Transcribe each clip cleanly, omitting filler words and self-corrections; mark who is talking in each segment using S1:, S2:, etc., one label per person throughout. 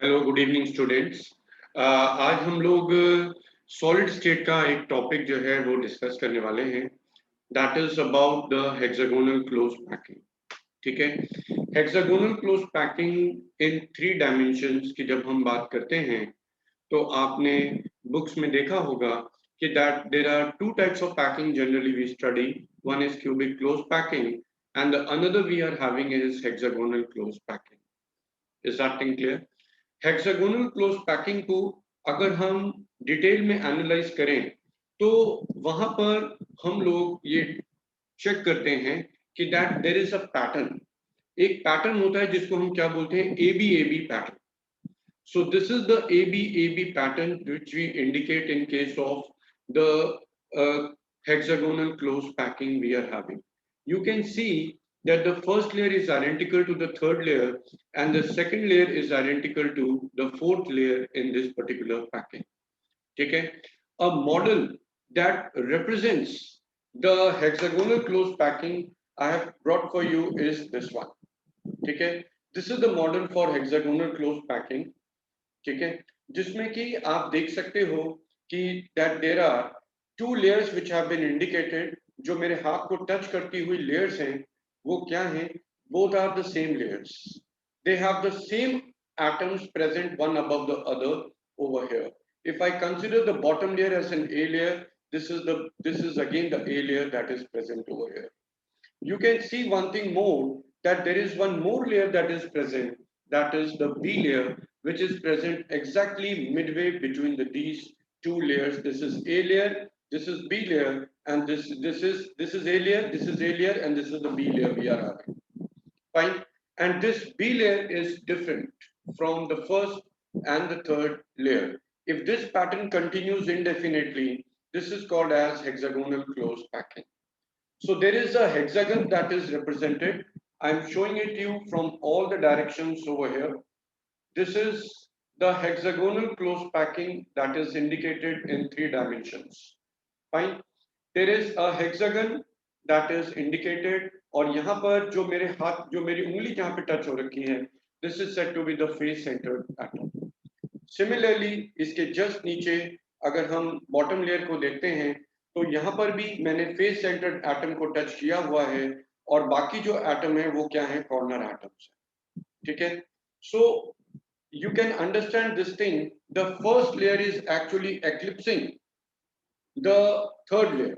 S1: Hello good evening students. आज हम लोग सॉलिड स्टेट का एक टॉपिक जो है वो डिस्कस करने वाले हैं। That is about the hexagonal close packing. ठीक है, hexagonal close packing in three dimensions की जब हम बात करते हैं तो आपने बुक्स में देखा होगा कि that there are two types of packing generally we study. One is cubic close packing and the another we are having is hexagonal close packing. Is that thing clear? Hexagonal close packing को अगर हम detail में analyse करें तो वहां पर हम लोग ये चेक करते हैं कि that there is a pattern. एक पैटर्न होता है जिसको हम क्या बोलते हैं, A B pattern. So this is the AB pattern which we indicate in case of the hexagonal close packing we are having. You can see that the first layer is identical to the third layer and the second layer is identical to the fourth layer in this particular packing. Okay? A model that represents the hexagonal close packing I have brought for you is this one. Okay? This is the model for hexagonal close packing. ठीक है, जिसमें कि आप देख सकते हो कि that there are two layers which have been indicated. जो मेरे हाथ को टच करती हुई लेयर्स हैं वो क्या हैं? Both are the same layers, they have the same atoms present one above the other over here. If I consider the bottom layer as an A layer, this is again the A layer that is present over here. You can see one thing more, that there is one more layer that is present, that is the B layer, which is present exactly midway between these two layers. This is A layer, this is B layer, and this is A layer, this is A layer, and this is the B layer we are having. Fine. And this B layer is different from the first and the third layer. If this pattern continues indefinitely, this is called as hexagonal close packing. So there is a hexagon that is represented. I'm showing it to you from all the directions over here. This is the hexagonal close packing that is indicated in three dimensions. Fine. There is a hexagon that is indicated और यहाँ पर जो मेरे हाथ जो मेरी उंगली जहाँ पे टच हो रखी है, this is said to be the face centered atom. Similarly, इसके जस्ट नीचे अगर हम बॉटम लेयर को देखते हैं तो यहाँ पर भी मैंने फेस सेंटर्ड एटम को टच किया हुआ है और बाकी जो एटम है वो क्या है, कॉर्नर एटम्स है। ठीक है, सो you can understand this thing. The first layer is actually eclipsing the third layer,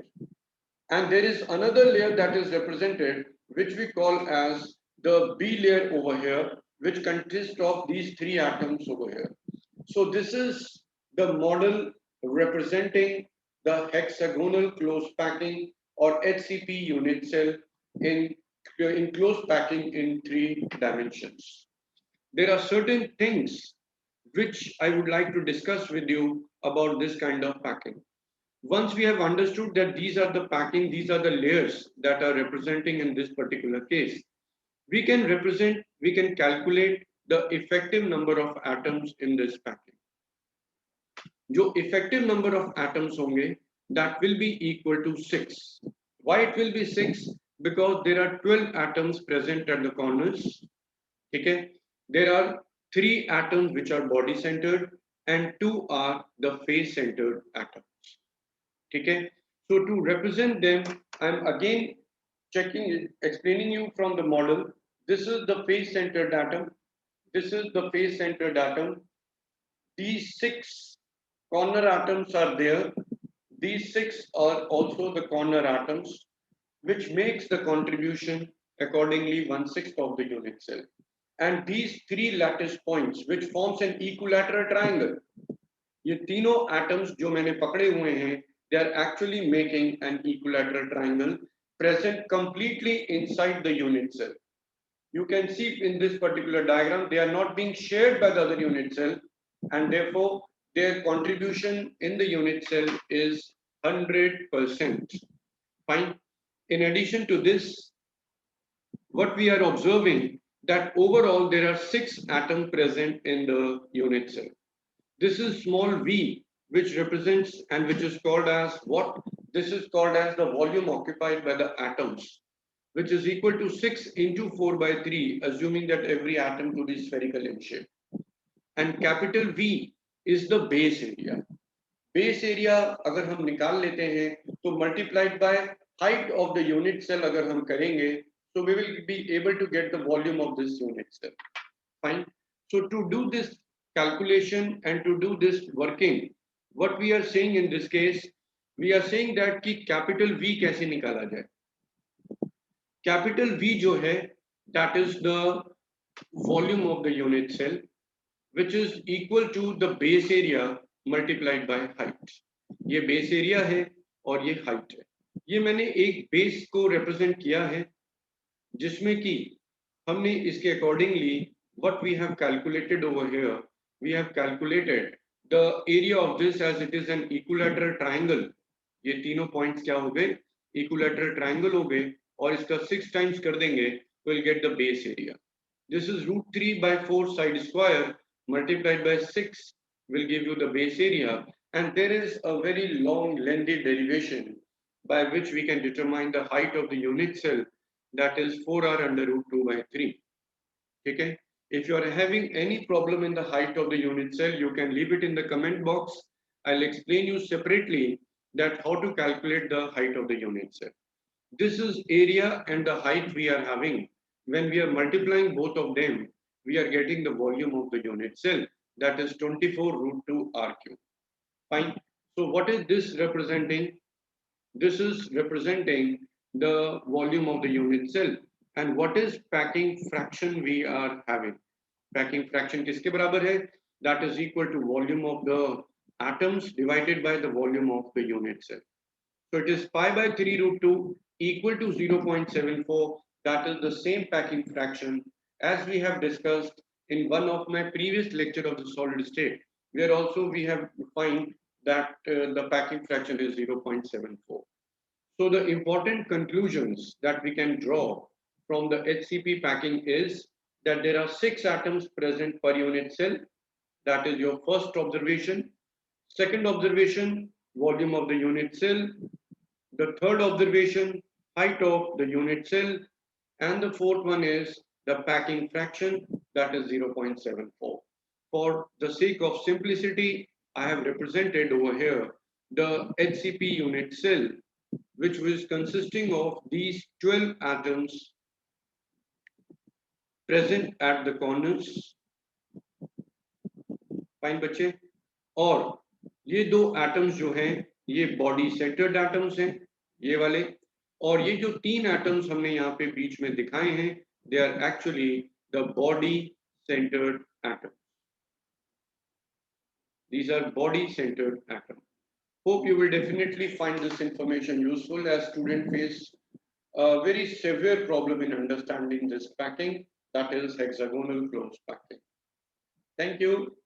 S1: and there is another layer that is represented which we call as the B layer over here, which consists of these three atoms over here. So this is the model representing the hexagonal close packing or HCP unit cell in close packing in three dimensions. There are certain things which I would like to discuss with you about this kind of packing. Once we have understood that these are the packing, these are the layers that are representing in this particular case, we can calculate the effective number of atoms in this packing. जो effective number of atoms होंगे, that will be equal to 6. Why it will be 6? Because there are 12 atoms present at the corners. Okay? There are 3 atoms which are body centered and 2 are the face centered atoms. Okay? So to represent them, I am again explaining you from the model. This is the face centered atom. This is the face centered atom. These 6 corner atoms are there. These 6 are also the corner atoms, which makes the contribution accordingly 1/6 of the unit cell. And these 3 lattice points, which forms an equilateral triangle. ये तीनों atoms जो मैंने पकड़े हुए हैं, they are actually making an equilateral triangle present completely inside the unit cell. You can see in this particular diagram, they are not being shared by the other unit cell, and therefore their contribution in the unit cell is 100%. Fine. In addition to this, what we are observing that overall there are 6 atoms present in the unit cell. This is small v, which represents and which is called as what? This is called as the volume occupied by the atoms, which is equal to 6 into 4 by 3, assuming that every atom to be spherical in shape. and capital V is the base area. Base area अगर हम निकाल लेते हैं तो multiplied by height of the unit cell अगर हम करेंगे, so we will be able to get the volume of this unit cell. Fine. So to do this calculation and to do this working, what we are saying in this case, we are saying that कि capital V कैसे निकाला जाए. Capital V जो है, that is the volume of the unit cell, which is equal to the base area multiplied by height. ये base area है और ये height है. ये मैंने एक base को represent किया है, जिसमें कि हमने इसके accordingly what we have calculated over here, we have calculated the area of this as it is an equilateral triangle. ये तीनों points क्या हो गए? Equilateral triangle हो गए और इसका 6 times कर देंगे, we'll get the base area. This is root 3 by 4 side square multiplied by 6 will give you the base area, and there is a very long lengthy derivation by which we can determine the height of the unit cell, that is 4r under root 2 by 3. Okay? If you are having any problem in the height of the unit cell, you can leave it in the comment box. I'll explain you separately that how to calculate the height of the unit cell. This is area and the height we are having. When we are multiplying both of them, we are getting the volume of the unit cell, that is 24 root 2 r cube. Fine. So what is this representing? This is representing the volume of the unit cell. And what is packing fraction we are having? Packing fraction किसके बराबर है? That is equal to volume of the atoms divided by the volume of the unit cell. So it is pi by 3 root 2 equal to 0.74. That is the same packing fraction as we have discussed in one of my previous lecture of the solid state, where also we have defined that the packing fraction is 0.74. So the important conclusions that we can draw from the HCP packing is that there are 6 atoms present per unit cell. That is your first observation. Second observation, volume of the unit cell. The third observation, height of the unit cell. And the fourth one is the packing fraction, that is 0.74. For the sake of simplicity, I have represented over here the HCP unit cell, which was consisting of these 12 atoms present at the corners. Fine बच्चे. और ये दो atoms जो हैं, ये body centered atoms हैं, ये वाले. और ये जो 3 atoms हमने यहाँ पे बीच में दिखाए हैं, they are actually the body centered atoms. These are body centered atoms. Hope you will definitely find this information useful, as students face a very severe problem in understanding this packing, that is hexagonal close packing. Thank you.